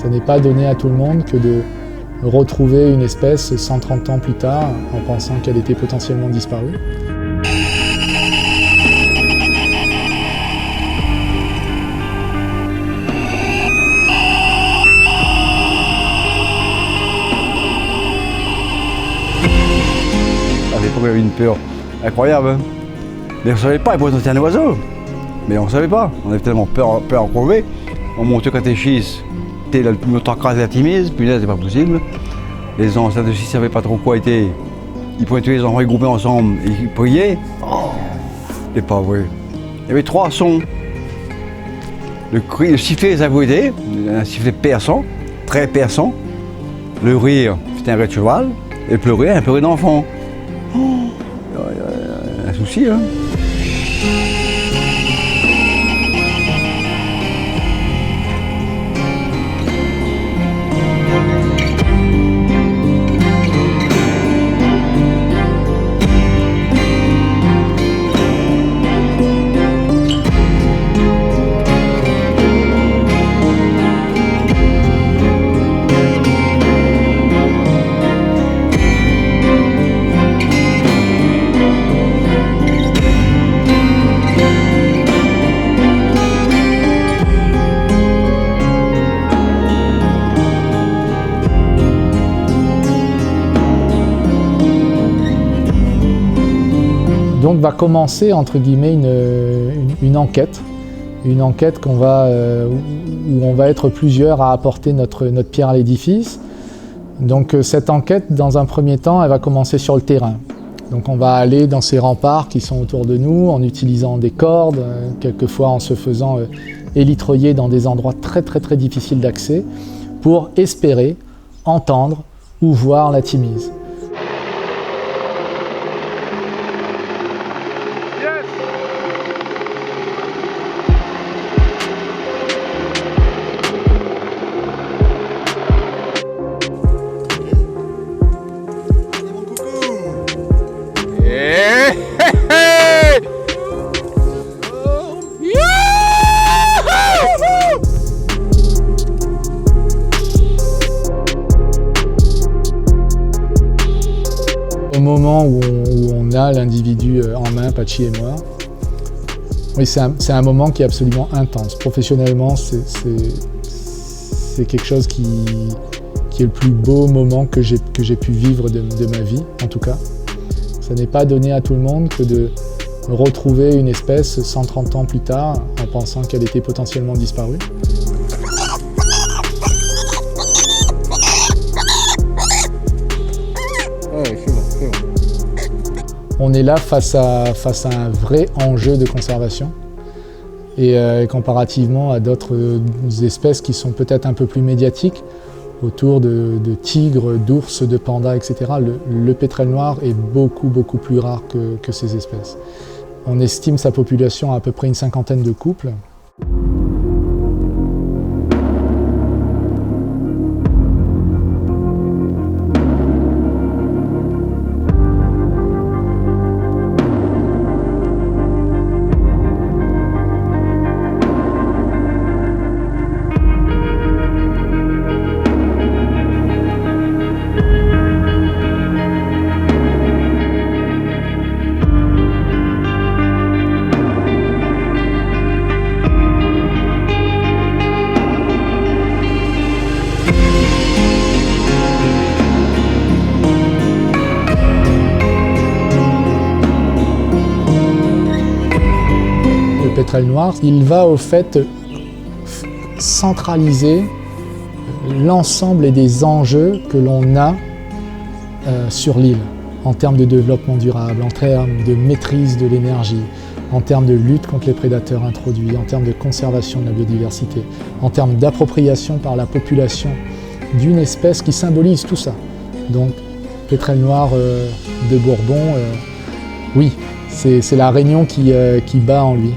Ça n'est pas donné à tout le monde que de retrouver une espèce 130 ans plus tard en pensant qu'elle était potentiellement disparue. À l'époque, il y avait une peur incroyable. Hein. Mais on ne savait pas, il pouvait un oiseau. Mais on ne savait pas. On avait tellement peur en crever. On montait au catéchisme, c'était le plus longtemps crasé la timise, puis là, c'est pas possible. Les ancêtres aussi ne savaient pas trop quoi était. Ils pouvaient tous les enfants regroupés ensemble et ils priaient. Oh, c'est pas vrai. Il y avait 3 sons. Le cri, le sifflet des avoués, un sifflet perçant, très perçant. Le rire, c'était un rire de cheval. Et pleurer, un pleurer d'enfant. Oh, y a un souci, hein. Donc va commencer entre guillemets une enquête qu'on va, où on va être plusieurs à apporter notre pierre à l'édifice. Donc cette enquête, dans un premier temps, elle va commencer sur le terrain. Donc on va aller dans ces remparts qui sont autour de nous en utilisant des cordes, quelquefois en se faisant élitreiller dans des endroits très difficiles d'accès pour espérer entendre ou voir la Timise. Au moment où on a l'individu en main, Patchy et moi, oui, c'est un moment qui est absolument intense. Professionnellement, c'est quelque chose qui est le plus beau moment que j'ai pu vivre de ma vie, en tout cas. Ça n'est pas donné à tout le monde que de retrouver une espèce 130 ans plus tard en pensant qu'elle était potentiellement disparue. On est là face à un vrai enjeu de conservation et comparativement à d'autres espèces qui sont peut-être un peu plus médiatiques, autour de tigres, d'ours, de pandas, etc. Le pétrel noir est beaucoup plus rare que ces espèces. On estime sa population à peu près une 50aine de couples. Le pétrel noir, il va au fait centraliser l'ensemble des enjeux que l'on a sur l'île en termes de développement durable, en termes de maîtrise de l'énergie, en termes de lutte contre les prédateurs introduits, en termes de conservation de la biodiversité, en termes d'appropriation par la population d'une espèce qui symbolise tout ça. Donc, pétrel noir de Bourbon, oui, c'est la Réunion qui bat en lui.